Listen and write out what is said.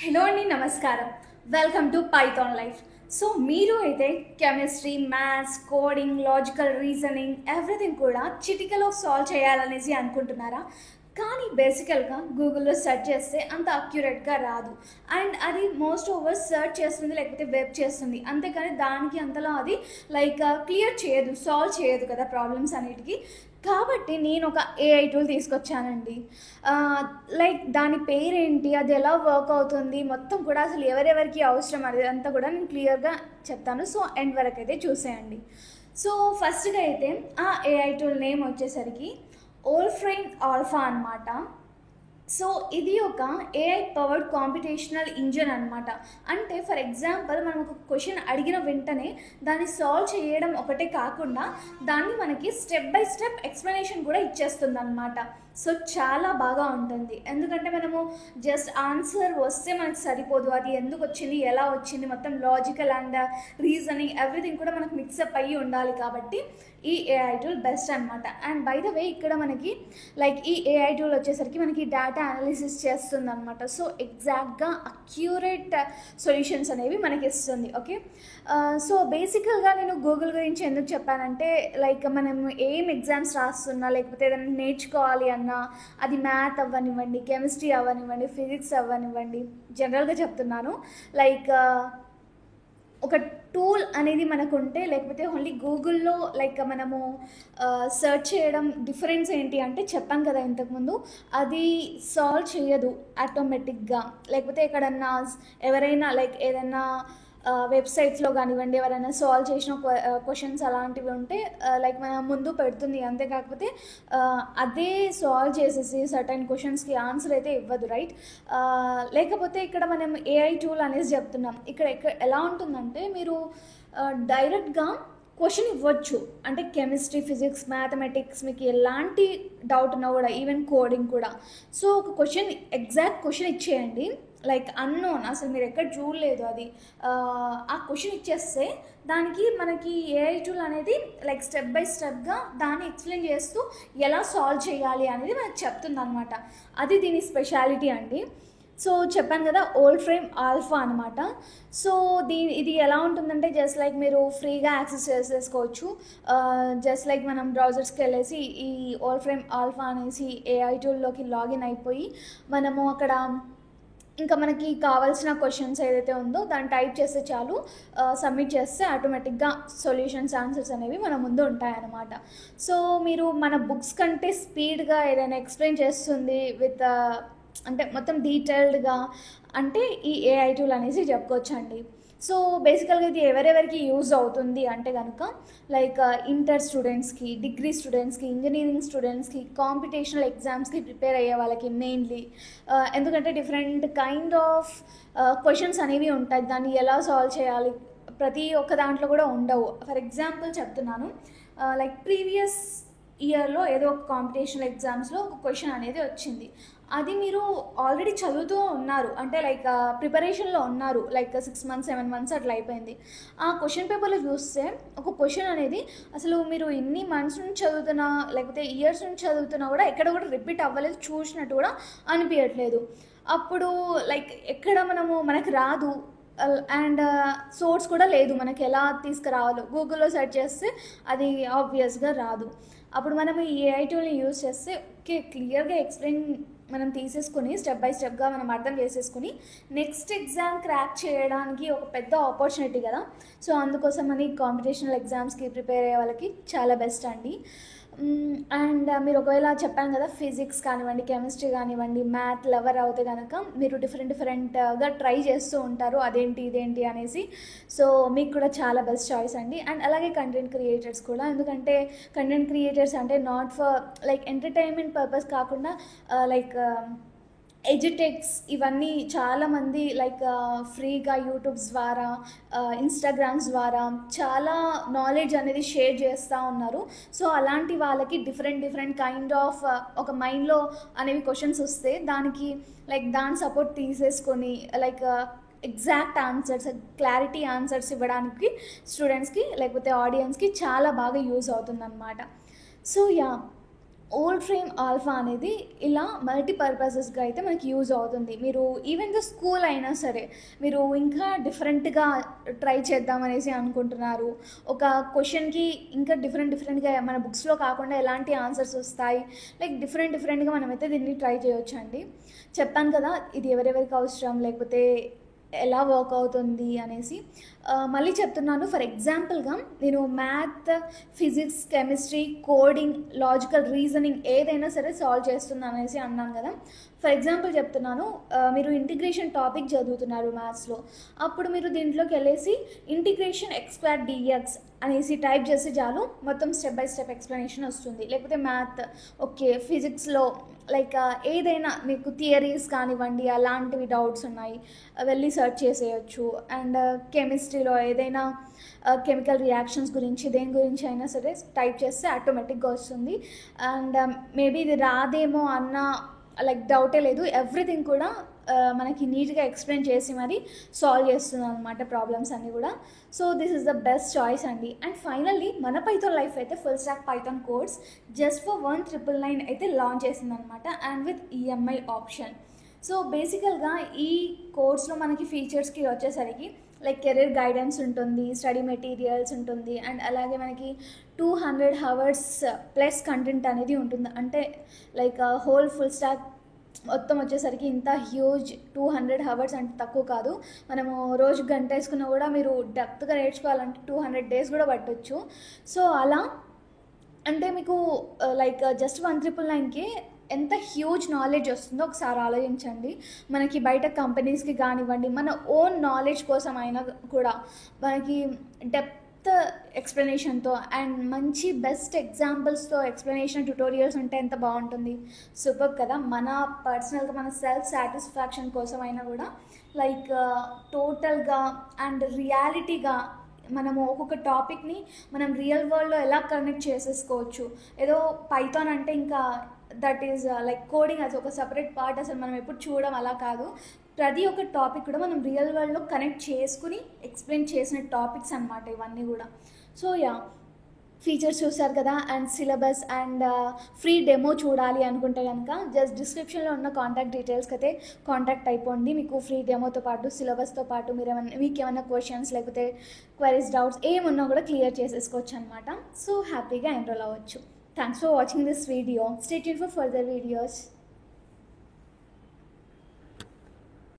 Hello అండి, నమస్కారం. Welcome to Python life. So మీరు అయితే chemistry, maths, coding, logical reasoning everything కూడా చిటికలో సాల్వ్ చేయాలనేసి అనుకుంటున్నారా? కానీ బేసికల్గా గూగుల్లో సెర్చ్ చేస్తే అంత అక్యురేట్గా రాదు. అండ్ అది మోస్ట్ ఓవర్ సెర్చ్ చేస్తుంది, లేకపోతే వెబ్ చేస్తుంది. అంతేకాని దానికి అంతలా అది క్లియర్ చేయదు, సాల్వ్ చేయదు కదా ప్రాబ్లమ్స్ అన్నిటికీ. కాబట్టి నేను ఒక ఏఐ టూల్ తీసుకొచ్చానండి. దాని పేరేంటి, అది ఎలా వర్క్ అవుతుంది, మొత్తం కూడా అసలు ఎవరెవరికి అవసరం అది అంతా కూడా నేను క్లియర్గా చెప్తాను. సో ఎండ్ వరకు అయితే చూసేయండి. సో ఫస్ట్గా అయితే ఆ ఏఐ టూల్ నేమ్ వచ్చేసరికి ఓల్ఫ్రెయిన్ ఆల్ఫా అనమాట. సో ఇది ఒక ఏఐ పవర్డ్ కాంపిటేషనల్ ఇంజిన్ అనమాట. అంటే ఫర్ ఎగ్జాంపుల్ మనం ఒక క్వశ్చన్ అడిగిన వెంటనే దాన్ని సాల్వ్ చేయడం ఒకటే కాకుండా దాన్ని మనకి స్టెప్ బై స్టెప్ ఎక్స్ప్లెనేషన్ కూడా ఇచ్చేస్తుంది అనమాట. సో చాలా బాగా ఉంటుంది. ఎందుకంటే మనము జస్ట్ ఆన్సర్ వస్తే మనకు సరిపోదు, అది ఎందుకు వచ్చింది, ఎలా వచ్చింది, మొత్తం లాజికల్ అండ్ రీజనింగ్ ఎవ్రీథింగ్ కూడా మనకు మిక్సప్ అయ్యి ఉండాలి. కాబట్టి ఈ ఏఐ టూల్ బెస్ట్ అనమాట. అండ్ బై ద వే ఇక్కడ మనకి ఈ ఏఐ టూల్ వచ్చేసరికి మనకి డేటా అనాలిసిస్ చేస్తుంది అనమాట. సో ఎగ్జాక్ట్గా అక్యూరేట్ సొల్యూషన్స్ అనేవి మనకి ఇస్తుంది. ఓకే, సో బేసికల్గా నేను గూగుల్ గురించి ఎందుకు చెప్పానంటే మనం ఏం ఎగ్జామ్స్ రాస్తున్నా, లేకపోతే ఏదైనా నేర్చుకోవాలి అన్నా, అది మ్యాథ్ అవ్వనివ్వండి, కెమిస్ట్రీ అవ్వనివ్వండి, ఫిజిక్స్ అవ్వనివ్వండి, జనరల్గా చెప్తున్నాను. ఒక టూల్ అనేది మనకు ఉంటే, లేకపోతే ఓన్లీ గూగుల్లో మనము సెర్చ్ చేయడం డిఫరెన్స్ ఏంటి అంటే చెప్పాం కదా ఇంతకుముందు, అది సాల్వ్ చేయదు ఆటోమేటిక్గా. లేకపోతే ఎక్కడన్నా ఎవరైనా ఏదైనా వెబ్సైట్స్లో కానివ్వండి, ఎవరైనా సాల్వ్ చేసిన క్వశ్చన్స్ అలాంటివి ఉంటే మన ముందు పెడుతుంది. అంతేకాకపోతే అదే సాల్వ్ చేసేసి సర్టైన్ క్వశ్చన్స్కి ఆన్సర్ అయితే ఇవ్వదు, రైట్? లేకపోతే ఇక్కడ మనం ఏఐ టూల్ అనేసి చెప్తున్నాం. ఇక్కడ ఎలా ఉంటుందంటే మీరు డైరెక్ట్గా క్వశ్చన్ ఇవ్వచ్చు. అంటే కెమిస్ట్రీ, ఫిజిక్స్, మ్యాథమెటిక్స్ మీకు ఎలాంటి డౌట్ ఉన్నా కూడా, ఈవెన్ కోడింగ్ కూడా. సో ఒక క్వశ్చన్, ఎగ్జాక్ట్ క్వశ్చన్ ఇచ్చేయండి, అన్నోన్, అసలు మీరు ఎక్కడ చూడలేదు అది, ఆ క్వశ్చన్ ఇచ్చేస్తే దానికి మనకి ఏఐ టూల్ అనేది స్టెప్ బై స్టెప్గా దాన్ని ఎక్స్ప్లెయిన్ చేస్తూ ఎలా సాల్వ్ చేయాలి అనేది మనకు చెప్తుంది అనమాట. అది దీని స్పెషాలిటీ అండి. సో చెప్పాను కదా, ఓల్ఫ్రెయిన్ ఆల్ఫా అనమాట. సో ఇది ఎలా ఉంటుందంటే జస్ట్ మీరు ఫ్రీగా యాక్సెస్ చేసేసుకోవచ్చు. జస్ట్ మనం బ్రౌజర్స్కి వెళ్ళేసి ఈ ఓల్ఫ్రెయిన్ ఆల్ఫా అనేసి ఏఐ టూల్లోకి లాగిన్ అయిపోయి మనము అక్కడ ఇంకా మనకి కావాల్సిన క్వశ్చన్స్ ఏదైతే ఉందో దాన్ని టైప్ చేస్తే చాలు, సబ్మిట్ చేస్తే ఆటోమేటిక్గా సొల్యూషన్స్, ఆన్సర్స్ అనేవి మన ముందు ఉంటాయన్నమాట. సో మీరు మన బుక్స్ కంటే స్పీడ్గా ఏదైనా ఎక్స్ప్లెయిన్ చేస్తుంది విత్ అంటే మొత్తం డీటెయిల్డ్గా అంటే ఈ ఏఐ టూల్ అనేసి చెప్పుకోవచ్చండి. సో బేసికల్గా ఇది ఎవరెవరికి యూజ్ అవుతుంది అంటే కనుక ఇంటర్ స్టూడెంట్స్కి, డిగ్రీ స్టూడెంట్స్కి, ఇంజనీరింగ్ స్టూడెంట్స్కి, కాంపిటీషనల్ ఎగ్జామ్స్కి ప్రిపేర్ అయ్యే వాళ్ళకి మెయిన్లీ. ఎందుకంటే డిఫరెంట్ కైండ్ ఆఫ్ క్వశ్చన్స్ అనేవి ఉంటాయి, దాన్ని ఎలా సాల్వ్ చేయాలి ప్రతి ఒక్క దాంట్లో కూడా ఉండవు. ఫర్ ఎగ్జాంపుల్ చెప్తున్నాను, ప్రీవియస్ ఇయర్లో ఏదో ఒక కాంపిటీషనల్ ఎగ్జామ్స్లో ఒక క్వశ్చన్ అనేది వచ్చింది. అది మీరు ఆల్రెడీ చదువుతూ ఉన్నారు, అంటే ప్రిపరేషన్లో ఉన్నారు, 6 months 7 months అట్లా అయిపోయింది. ఆ క్వశ్చన్ పేపర్లో చూస్తే ఒక క్వశ్చన్ అనేది అసలు మీరు ఇన్ని మంత్స్ నుంచి చదువుతున్నా, లేకపోతే ఇయర్స్ నుంచి చదువుతున్నా కూడా ఎక్కడ కూడా రిపీట్ అవ్వలేదు, చూసినట్టు కూడా అనిపించట్లేదు. అప్పుడు ఎక్కడ మనకు రాదు, అండ్ సోర్స్ కూడా లేదు మనకి ఎలా తీసుకురావాలో. గూగుల్లో సెర్చ్ చేస్తే అది ఆబ్వియస్గా రాదు. అప్పుడు మనం ఈ ఏఐ టూల్ని యూజ్ చేస్తే క్లియర్గా ఎక్స్ప్లెయిన్ మనం తీసేసుకుని స్టెప్ బై స్టెప్గా మనం అర్థం చేసేసుకుని నెక్స్ట్ ఎగ్జామ్ క్రాక్ చేయడానికి ఒక పెద్ద ఆపర్చునిటీ కదా. సో అందుకోసమని కాంపిటీషనల్ ఎగ్జామ్స్కి ప్రిపేర్ అయ్యే వాళ్ళకి చాలా బెస్ట్ అండి. అండ్ మీరు ఒకవేళ చెప్పాను కదా, ఫిజిక్స్ కానివ్వండి, కెమిస్ట్రీ కానివ్వండి, మ్యాథ్ లవర్ అవుతే కనుక మీరు డిఫరెంట్గా ట్రై చేస్తూ ఉంటారు, అదేంటి ఇదేంటి అనేసి. సో మీకు కూడా చాలా బెస్ట్ చాయిస్ అండి. అండ్ అలాగే కంటెంట్ క్రియేటర్స్ కూడా, ఎందుకంటే కంటెంట్ క్రియేటర్స్ అంటే నాట్ ఫర్ ఎంటర్టైన్మెంట్ పర్పస్ కాకుండా ఎడ్యుటెక్స్ ఇవన్నీ చాలామంది ఫ్రీగా యూట్యూబ్స్ ద్వారా, ఇన్స్టాగ్రామ్స్ ద్వారా చాలా నాలెడ్జ్ అనేది షేర్ చేస్తూ ఉన్నారు. సో అలాంటి వాళ్ళకి డిఫరెంట్ కైండ్ ఆఫ్ ఒక మైండ్లో అనేవి క్వశ్చన్స్ వస్తే దానికి దాని సపోర్ట్ తీసేసుకొని ఎగ్జాక్ట్ ఆన్సర్స్, క్లారిటీ ఆన్సర్స్ ఇవ్వడానికి స్టూడెంట్స్కి లేకపోతే ఆడియన్స్కి చాలా బాగా యూజ్ అవుతుందన్నమాట. సో ఓల్డ్ ఫ్రేమ్ ఆల్ఫా అనేది ఇలా మల్టీపర్పసెస్గా అయితే మనకి యూజ్ అవుతుంది. మీరు ఈవెన్ ద స్కూల్ అయినా సరే మీరు ఇంకా డిఫరెంట్గా ట్రై చేద్దామనేసి అనుకుంటున్నారు, ఒక క్వశ్చన్కి ఇంకా డిఫరెంట్గా మన బుక్స్లో కాకుండా ఎలాంటి ఆన్సర్స్ వస్తాయి, లైక్ డిఫరెంట్గా మనమైతే దీన్ని ట్రై చేయొచ్చు అండి. చెప్పాను కదా ఇది ఎవరెవరికి అవసరం, లేకపోతే ఎలా వర్క్ అవుతుంది అనేసి. మళ్ళీ చెప్తున్నాను, ఫర్ ఎగ్జాంపుల్గా నేను math, physics, chemistry, coding, logical reasoning ఏదైనా సరే సాల్వ్ చేస్తున్నాను అనేసి అన్నాను కదా. ఫర్ ఎగ్జాంపుల్ చెప్తున్నాను, మీరు ఇంటిగ్రేషన్ టాపిక్ చదువుతున్నారు మ్యాథ్స్లో, అప్పుడు మీరు దీంట్లోకి వెళ్ళేసి ఇంటిగ్రేషన్ x² dx అనేసి టైప్ చేస్తే చాలు మొత్తం స్టెప్ బై స్టెప్ ఎక్స్ప్లెనేషన్ వస్తుంది. లేకపోతే మ్యాథ్ ఓకే, ఫిజిక్స్లో లైక్ ఏదైనా మీకు థియరీస్ కానివ్వండి అలాంటివి డౌట్స్ ఉన్నాయి వెళ్ళి సెర్చ్ చేసేయచ్చు. అండ్ కెమిస్ట్రీలో ఏదైనా కెమికల్ రియాక్షన్స్ గురించి దేని గురించి అయినా సరే టైప్ చేస్తే ఆటోమేటిక్గా వస్తుంది. అండ్ మేబీ ఇది రాదేమో అన్న లైక్ డౌటే లేదు, ఎవ్రీథింగ్ కూడా మనకి నీట్గా ఎక్స్ప్లెయిన్ చేసి మరి సాల్వ్ చేస్తుంది అనమాట ప్రాబ్లమ్స్ అన్నీ కూడా. So this is the best choice అండి. అండ్ ఫైనల్లీ మన పైథాన్ లైఫ్ అయితే full stack Python course just for 1999 అయితే లాంచ్ చేసింది అనమాట, and with EMI option. So బేసికల్గా ఈ కోర్స్లో మనకి ఫీచర్స్కి వచ్చేసరికి లైక్ కెరీర్ గైడెన్స్ ఉంటుంది, స్టడీ మెటీరియల్స్ ఉంటుంది, అండ్ అలాగే మనకి 200 hours ప్లస్ కంటెంట్ అనేది ఉంటుంది. అంటే లైక్ హోల్ ఫుల్ స్టాక్ మొత్తం వచ్చేసరికి ఇంత హ్యూజ్ 200 hours అంటే తక్కువ కాదు. మనము రోజు గంట వేసుకున్నా కూడా మీరు డెప్త్గా నేర్చుకోవాలంటే 200 days కూడా పట్టొచ్చు. సో అలా అంటే మీకు లైక్ జస్ట్ 1999కి ఎంత హ్యూజ్ నాలెడ్జ్ వస్తుందో ఒకసారి ఆలోచించండి. మనకి బయట కంపెనీస్కి కానివ్వండి, మన ఓన్ నాలెడ్జ్ కోసం అయినా కూడా మనకి డెప్త్ ఎక్స్ప్లెనేషన్తో అండ్ మంచి బెస్ట్ ఎగ్జాంపుల్స్తో ఎక్స్ప్లెనేషన్ ట్యుటోరియల్స్ ఉంటే ఎంత బాగుంటుంది. సూపర్ కదా. మన పర్సనల్గా మన సెల్ఫ్ సాటిస్ఫాక్షన్ కోసం అయినా కూడా లైక్ టోటల్గా అండ్ రియాలిటీగా మనము ఒక్కొక్క టాపిక్ని మనం రియల్ వరల్డ్లో ఎలా కనెక్ట్ చేసేసుకోవచ్చు. ఏదో పైథాన్ అంటే ఇంకా దట్ ఈజ్ లైక్ కోడింగ్ అది ఒక సపరేట్ పార్ట్, అసలు మనం ఎప్పుడు చూడడం అలా కాదు. ప్రతి ఒక్క టాపిక్ కూడా మనం రియల్ వరల్డ్లో కనెక్ట్ చేసుకుని ఎక్స్ప్లెయిన్ చేసిన టాపిక్స్ అనమాట ఇవన్నీ కూడా. సో యా, ఫీచర్స్ చూసారు కదా. And syllabus and free demo చూడాలి అనుకుంటే కనుక జస్ట్ డిస్క్రిప్షన్లో ఉన్న కాంటాక్ట్ డీటెయిల్స్కి అయితే కాంటాక్ట్ అయిపోండి. మీకు ఫ్రీ డెమోతో పాటు సిలబస్తో పాటు మీకు ఏమైనా క్వశ్చన్స్ లేకపోతే క్వైరీస్, డౌట్స్ ఏమున్నా కూడా క్లియర్ చేసేసుకోవచ్చు అనమాట. సో హ్యాపీగా ఎన్రోల్ అవ్వచ్చు. Thanks for watching this video. Stay tuned for further videos.